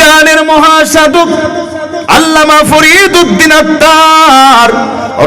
জানের মহাসাধক আল্লামা ফরিদ উদ্দিন আত্তার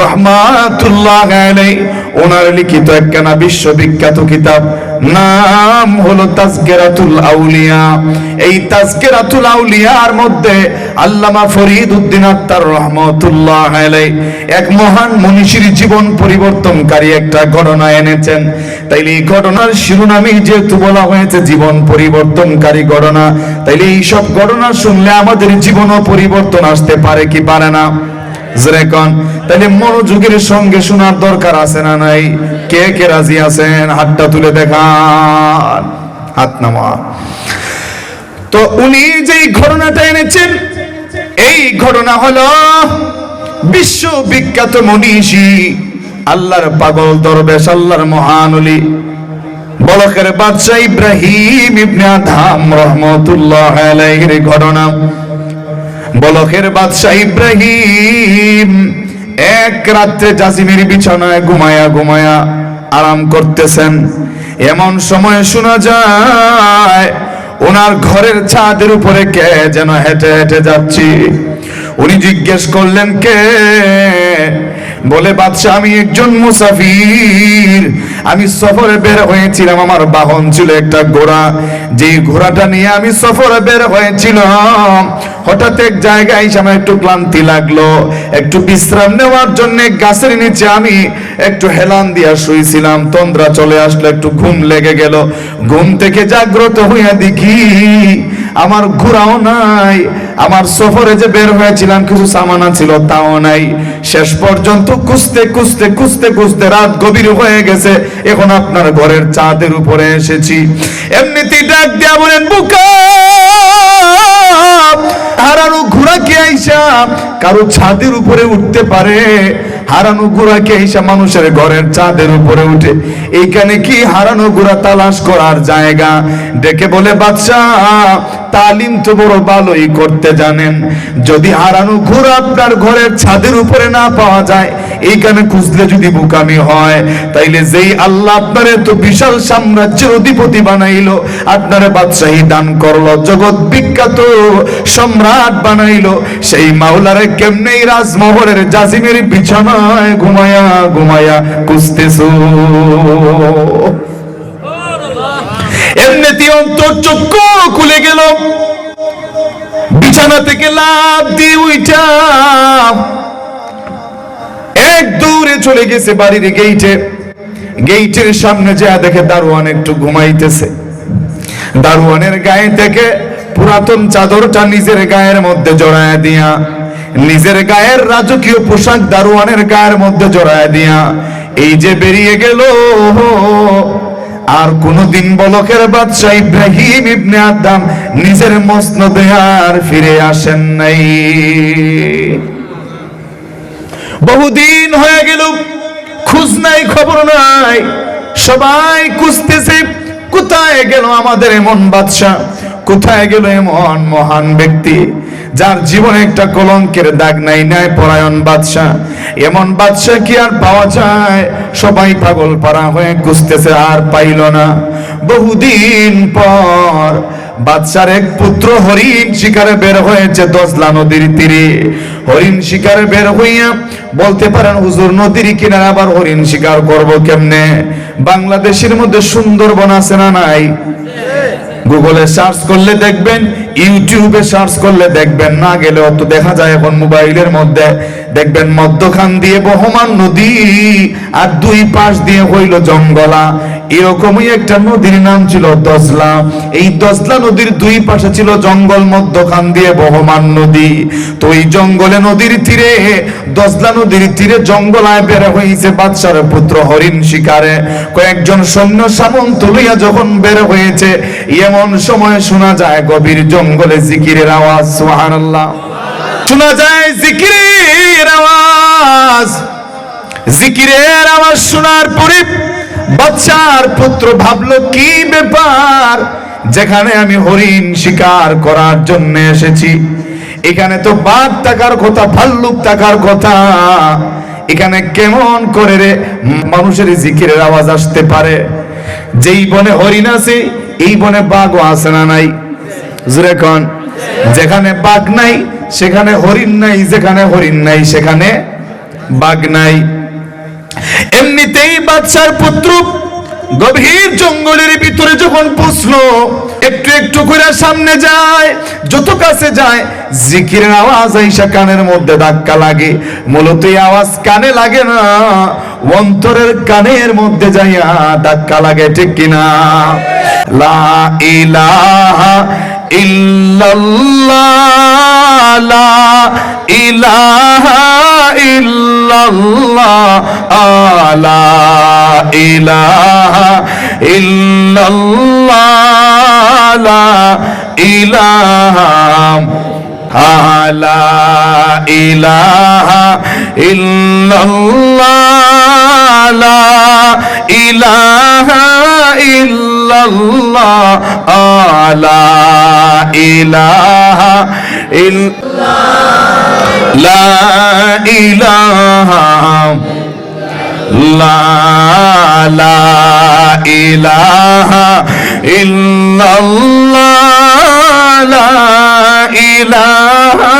রহমাতুল্লাহ আলাইহি ওনার লিখিত একখানা বিশ্ববিখ্যাত কিতাব, নাম হলো তাজকিরাতুল আউলিয়া। এই তাজকিরাতুল আউলিয়ার মধ্যে আল্লামা ফরিদ উদ্দিন আত্তার রহমাতুল্লাহ আলাইহি এক মহান মনীষীর জীবন পরিবর্তনকারী একটা ঘটনা এনেছেন। তাইলে এই ঘটনার শিরোনামেই যেহেতু বলা হয়েছে জীবন পরিবর্তনকারী ঘটনা, তাইলে এই সব ঘটনা শুনলে আমাদের জীবনও পরিবর্তন আসতে পারে কি পারে না? যেরকম তাহলে মনোযোগের সঙ্গে শোনার দরকার আছে না নাই? কে কে রাজি আছেন হাতটা তুলে দেখান, হাত নামা। তো উনি যেই ঘটনাটা এনেছেন, এই ঘটনা হলো বিশ্ববিখ্যাত মনীষী আল্লাহর পাগল দরবেশ, আল্লাহর মহান ওলি বলখের বাদশা ইব্রাহিম ইবনে আদহাম রহমাতুল্লাহ আলাইহির ঘটনা। বলখের বাদশা ইব্রাহিম এক রাত্রে জাসিমের বিছানায় ঘুমায়া আরাম করতেছেন। এমন সময় শোনা যায় ওনার ঘরের ছাদের উপরে কে যেন হেঁটে হেঁটে যাচ্ছে। উনি জিজ্ঞেস করলেন, কে? বলে, বাদশা আমি একজন মুসাফির, আমি সফরে বের হয়েছিলাম, আমার বাহন ছিল একটা ঘোড়া, যেই ঘোড়াটা নিয়ে আমি সফরে বের হয়েছিলাম। হঠাৎ এক জায়গায় এসে আমার একটু ক্লান্তি লাগলো, একটু বিশ্রাম নেওয়ার জন্য গাছের নিচে আমি একটু হেলান দিয়া শুয়েছিলাম। তন্দ্রা চলে আসলো, একটু ঘুম লেগে গেল। ঘুম থেকে জাগ্রত হইয়া দেখি আমার ঘোড়াও নাই, আমার সফরে যে বের হয়েছিলাম কিছু সামানা ছিল তাও নাই। শেষ পর্যন্ত খুঁজতে রাত গভীর হয়ে গেছে, এখন আপনার ঘরের ছাদের উপরে এসেছি। এমনিতেই ডাক দিয়া বলেন, বুকা হারানো ঘোড়া কে আইসা কারো ছাদের উপরে উঠতে পারে? হারানো ঘোড়া কে আইসা মানুষের ঘরের ছাদের উপরে উঠে? এইখানে কি হারানো ঘোড়া তালাশ করার জায়গা? ডেকে বলে, বাদশা তালিম তো বড় ভালোই করতে জানেন, যদি হারানো ঘোড়া আপনার ঘরের ছাদের উপরে না পাওয়া যায়, এইখানে খুঁজলে যদি বোকামি হয়, তাইলে যেই আল্লাহ আপনার এত বিশাল সাম্রাজ্যের অধিপতি বানাইলো, আপনারে বাদশাহী দান করলো, জগৎ বিখ্যাত সম্রাট বানাইলো, সেই মাওলারে কেমনে রাজমহলের জাসিমের বিছানায় ঘুমায়া খুঁজতেছো? এমনিতে অন্তর চক্ষু খুলে গেল, বিছানা থেকে লাফ দিয়ে উঠা এক দৌড়ে চলে গেছে বাড়ির গেইটের সামনে যা দেখে দারোয়ান একটু ঘুমাইতেছে। দারোয়ানের গায়ে থেকে পুরাতন চাদরটা নিজের গায়ের মধ্যে জড়ায় দিয়া, নিজের গায়ের রাজকীয় পোশাক দারোয়ানের গায়ের মধ্যে জড়ায় দিয়া এই যে বেরিয়ে গেল। আর কোনদিন বলখের বাদশা ইব্রাহিম ইবনে আদহাম নিজের মসনদে আর ফিরে আসেন নাই। বহুদিন হয়ে গেল, খোঁজ নাই, খবর নাই, সবাই খুঁজতেছে কোথায় গেল আমাদের এমন বাদশা, কোথায় গেল এমন মহান ব্যক্তি যার জীবনে একটা কলঙ্কের দাগ নাই, ন্যায় পরায়ণ বাদশা। এমন বাদশা কি আর পাওয়া যায়? সবাই পাগল পারা হয়ে খুঁজতেছে, আর পাইল না। বহুদিন পর বাদশার এক পুত্র হরিণ শিকারে বের হয়েছে দজলা নদীর তীরে। হরিণ শিকারে বের হইয়া বলতে পারেন, হুজুর নদীর কিনারে আবার হরিণ শিকার করব কেমনে? বাংলাদেশের মধ্যে সুন্দরবন আছে না নাই? গুগলে সার্চ করলে দেখবেন, ইউটিউবে সার্চ করলে দেখবেন, না গেলে অত দেখা যায় এখন মোবাইলের মধ্যে দেখবেন, মধ্যখান দিয়ে বহমান নদী আর দুই পাশ দিয়ে হইল জঙ্গলা। এরকমই একটা নদীর নাম ছিল দজলা। এই দজলা নদীর দুই পাশে ছিল জঙ্গল, মধ্যখান দিয়ে বহমান নদী। তো এই জঙ্গলে নদীর তীরে, দজলা নদীর তীরে জঙ্গলায় বের হয়েছে বাদশার পুত্র হরিণ শিকারে। কয়েকজন সৈন্য সামন্ত লইয়া যখন বের হয়েছে, এমন সময় শোনা যায় গভীর জঙ্গলে জিকিরের আওয়াজ। সুবহানাল্লাহ, শোনা যায় জিকিরের আওয়াজ। জিকিরের আওয়াজ শোনার পরে বাদশার পুত্র ভাবলো, কি ব্যাপার, যেখানে আমি হরিণ শিকার করার জন্য এসেছি, এখানে তো বাঘ থাকার কথা, ভাল্লুক থাকার কথা, এখানে কেমন করে রে মানুষের জিকিরের আওয়াজ আসতে পারে? যেই বনে হরিণ আছে এই বনে বাঘও আছে না নাই? জোরে কোন। যেখানে বাঘ নাই সেখানে হরিণ নাই, যেখানে হরিণ নাই সেখানে বাঘ নাই। এমনিতেই বাদশার পুত্র গভীর জঙ্গলের ভিতরে যখন পৌঁছলো, একটু একটু করে সামনে যায়, যত কাছে যায় জিকিরের আওয়াজ আইসা কানের মধ্যে ধাক্কা লাগে। মূলত এই আওয়াজ কানে লাগে না, অন্তরের কানের মধ্যে যাইয়া ধাক্কা লাগে, ঠিক কিনা? লা ইলাহা ইল্লাল্লাহ, লা ইলাহা ইল্লাল্লাহ, লা ইলাহা ইল্লাল্লাহ, লা ইলাহা, লা ইলাহা ইল্লাল্লাহ, লা ইলাহা ইল্লাল্লাহ, লা ইলাহা ইল্লাল্লাহ, লা ইলাহা, লা ইলাহা ইল্লাল্লাহ, লা ইলাহা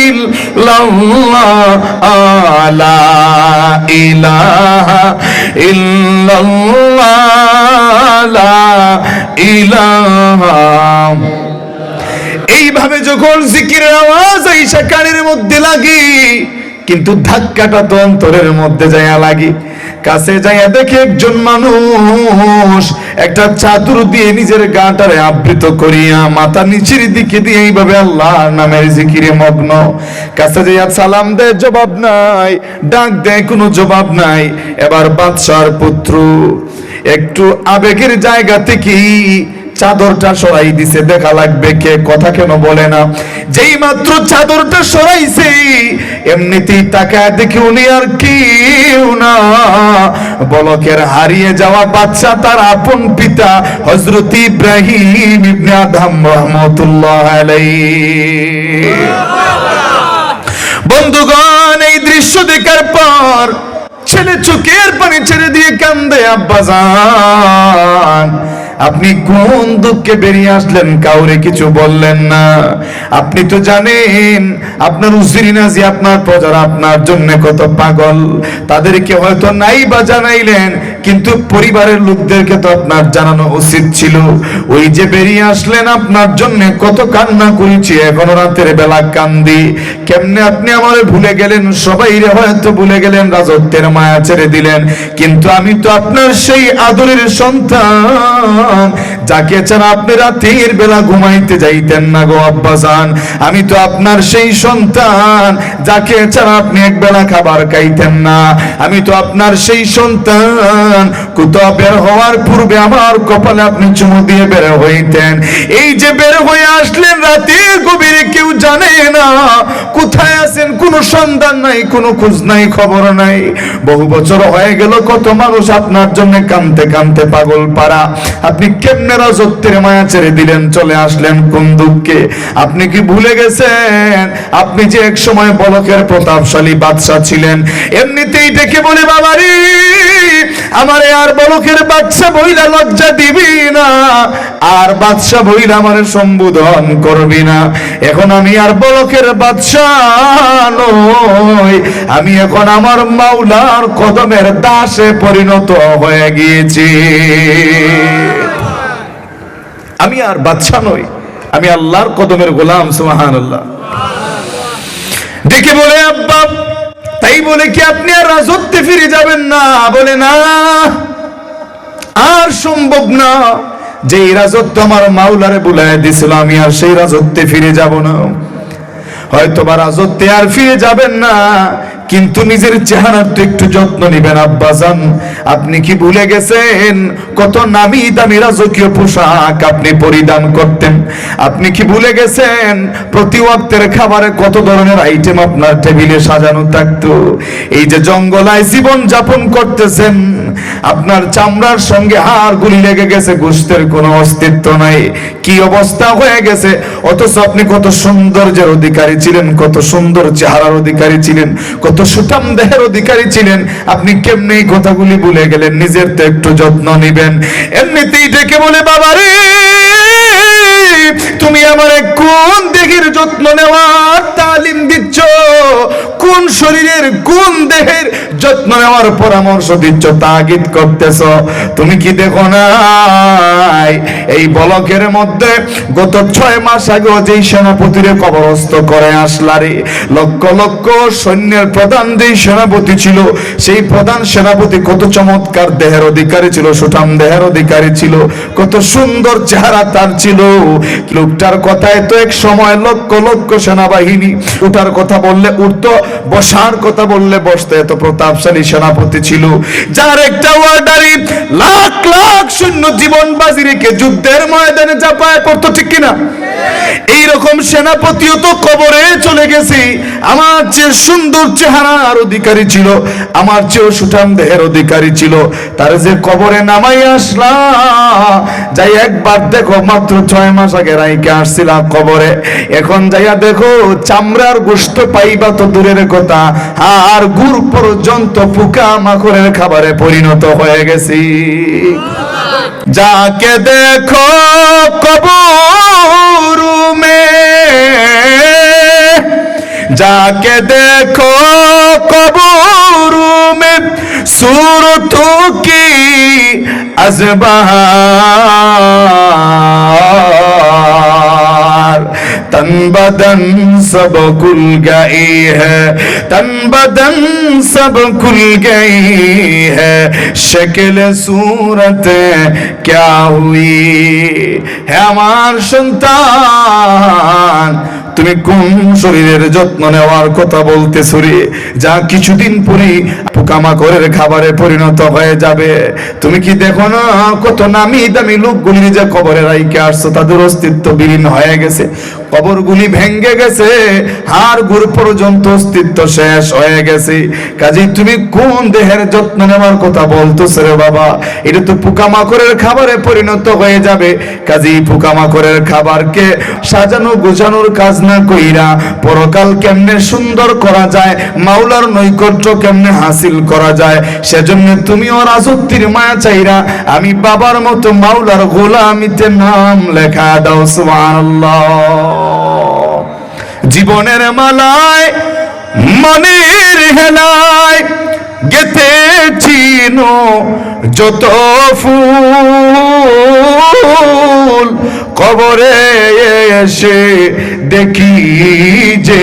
ইল্লাল্লাহ, লা ইলাহা ইল্লাল্লাহ, লা ইলাহা। এইভাবে যখন জিকিরের আওয়াজ আইসা কানের মধ্যে লাগে, কিন্তু ধাক্কাটা তো অন্তরের মধ্যে যাইয়া লাগে। কাছে যাইয়া দেখে একজন মানুষ একটা চাদর দিয়ে নিজের গাটারে আবৃত করিয়া মাথা নিচের দিকে দিয়ে এইভাবে আল্লাহর নামের জিকিরে মগ্ন। কাছে যাইয়া সালাম দেয়, জবাব নাই, ডাক দেয়, কোনো জবাব নাই। এবার বাদশার পুত্র একটু আবেগের জায়গা থেকে চাদরটা সরাই দিছে, দেখা লাগবে কে, কথা কেন বলে না। যেই মাত্র চাদরটা সরাইছে, এমনিতেই তাকায় দেখে উনি আর কেউ না, বলকের হারিয়ে যাওয়া বাচ্চা, তার আপন পিতা হযরত ইব্রাহিম ইবনে আদম রাহমাতুল্লাহ আলাইহি। বন্ধুগণ, এই দৃশ্য দেখার পর ছেলে চোখের পানি ছেড়ে দিয়ে কান্দে। আব্বাজান, আপনি কোন দুঃখে বেরিয়ে আসলেন, কাউরে কিছু বললেন না? আপনি তো জানেন আপনার উজিরিনা যে আপনার প্রজারা আপনার জন্য কত পাগল, তাদেরকে হয়তো নাই বা জানাইলেন, কিন্তু পরিবারের লোকদেরকে তো আপনার জানানো উচিত ছিল। ওই যে বেরিয়ে আসলেন, আপনার জন্য কত কান্না করেছি, এখনো রাতের বেলা কান্দি। কেমনে আপনি আমারে ভুলে গেলেন? সবাই হয়তো ভুলে গেলেন, রাজত্বের মায়া ছেড়ে দিলেন, কিন্তু আমি তো আপনার সেই আদরের সন্তান, যাকে ছাড়া আপনি রাতের বেলা ঘুমাইতে যাইতেন না গো আব্বাজান। আমি তো আপনার সেই সন্তান, যাকে ছাড়া আপনি এক বেলা খাবার খাইতেন না। আমি তো আপনার সেই সন্তান, কোথাও বের হওয়ার পূর্বে আমার কপালে আপনি চুমু দিয়ে বের হইতেন। এই যে বের হয়ে আসলেন রাতের গভীরে, কেউ জানে না কোথায় আছেন, কোনো সন্ধান নাই, কোনো খোঁজ নাই, খবর নাই। বহু বছর হয়ে গেল, কত মানুষ আপনার জন্য কাঁদতে কাঁদতে পাগল পারা। আপনি কেমনে রাজত্বের মায়া ছেড়ে দিলেন, চলে আসলেন কোন দুঃখে? আপনি কি ভুলে গেছেন আপনি যে এক সময় বলকের প্রতাপশালী বাদশা ছিলেন? এমনিতেই ডেকে বলে, বাবারে আমারে আর বলকের বাদশা বইলা লজ্জা দিবি না, আর বাদশা বইলা আমারে সম্বোধন করবি না। এখন আমি আর বলকের বাদশা নই, আমি এখন আমার মাওলার কদমের দাসে পরিণত হয়ে গিয়েছি। আমি আর বাদশা নই, আমি আল্লাহর কদমের গোলাম। সুবহানাল্লাহ। দেখে বলে, আব্বা তাই বলে কি আপনি আর রাজত্বে ফিরে যাবেন না? বলে না, আর সম্ভব না। যে রাজত্ব আমার মাওলারে বুলায় দিছিল, আমি আর সেই রাজত্বে ফিরে যাব না। হয়তো বা রাজত্বে আর ফিরে যাবেন না, কিন্তু নিজের চেহারার তো একটু যত্ন নিবেন আব্বাজান। আপনি কি ভুলে গেছেন কত নামি দামি রাজকীয় পোশাক আপনি পরিধান করতেন? আপনি কি ভুলে গেছেন প্রতি ওয়াক্তের খাবারে কত ধরনের আইটেম আপনার টেবিলে সাজানো থাকতো? এই যে জঙ্গলায় জীবন যাপন করতেছেন, আপনার চামড়ার সঙ্গে হাড়গুলি লেগে গেছে, গোশতের কোনো অস্তিত্ব নাই, কি অবস্থা হয়ে গেছে। অথচ আপনি কত সৌন্দর্যের অধিকারী ছিলেন, কত সুন্দর চেহারার অধিকারী ছিলেন, কত সুঠাম দেহের অধিকারী ছিলেন। আপনি কেমনে এই কথাগুলি ভুলে গেলেন? নিজের তো একটু যত্ন নিবেন। এমনিতেই ডেকে বলে, বাবা রে তুমি আমারে কোন দেহের যত্ন নেওয়ার তালিম দিচ্ছ, কোন শরীরের কোন দেহের যত্ন নেওয়ার পরামর্শ দিচ্ছ, তাগিদ করতেছ? তুমি কি দেখো না এই বলকের মধ্যে গত 6 মাস আগে যেই সেনাপতিরে কবরস্থ করে আসলারে, লক্ষ লক্ষ সৈন্যের প্রধান যেই সেনাপতি ছিল, সেই প্রধান সেনাপতি কত চমৎকার দেহের অধিকারী ছিল, সুঠাম দেহের অধিকারী ছিল, কত সুন্দর চেহারা তার ছিল। লোকটার কথায় তো এক সময় লক্ষ লক্ষ সেনাবাহিনী উঠার কথা বললে উঠতো, বসার কথা বললে বসতো, এত প্রতাপশালী সেনাপতি ছিল, যার একটা ওয়ার্ডারি লাখ লাখ সৈন্য জীবন বাজি রেখে যুদ্ধের ময়দানে চাপায় পড়তো, ঠিক কিনা? এইরকম সেনাপতিও তো কবরে চলে গেছে। আমার যে সুন্দর চেহারার অধিকারী ছিল, আমার চেয়েও সুঠাম দেহের অধিকারী ছিল, তার যে কবরে নামাই আসলা, যাই একবার দেখো, মাত্র 6 মাস আগে রাইকে আসছিলাম কবরে, এখন যাইয়া দেখো চামড়ার গোশত পাইবা তো দূরের কথা, আর গুড় পর্যন্ত পোকা মাকড়ের খাবারে পরিণত হয়ে গেছি। যাকে দেখো কবর में, जाके देखो कब्र में सूरतों की अज़बार, तन बदन सब खुल गई है, तन बदन सब खुल गई है, शक्ल सूरत क्या हुई है আমার সন্তান, তুমি কোন শরীরের যত্ন নেওয়ার কথা বলতেছ রে, যা কিছুদিন পরে পোকামাকড়ের খাবারে পরিণত হয়ে যাবে? তুমি কি দেখো না কত নামি দামি লোকগুলি যে কবরে রাইকে আসছো, তাদের অস্তিত্ব বিলীন হয়ে গেছে, কবরগুলি ভেঙ্গে গেছে, হাড় গুড় পর্যন্ত অস্তিত্ব শেষ হয়ে গেছে। কাজেই তুমি কোন দেহের যত্ন নেওয়ার কথা বলতেছো রে বাবা? এটা তো পোকামাকড়ের খাবারে পরিণত হয়ে যাবে। কাজেই পোকামাকড়ের খাবারকে সাজানো গোছানোর কাজ না কইরা পরকাল কেমনে সুন্দর করা যায়, মাওলার নৈকট্য কেমনে হাসিল করা যায়, সেজন্য তুমিও রাজত্বের মায়া চাইরা আমি বাবার মতো মাওলার গোলামিতে নাম লেখা দাও। সুবহানাল্লাহ। জীবনের মালায় মনের হেলায় গেথেছি যত ফুল, কবরে এসে দেখি যে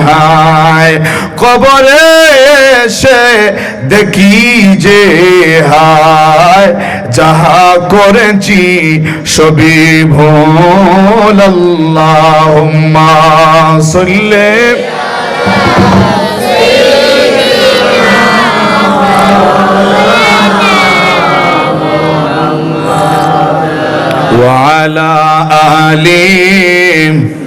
হায়, কবরে এসে দেখি যে হায়, যাহা করেছি সবই ভুল। আল্লাহুম্মা সাল্লি وعلى آله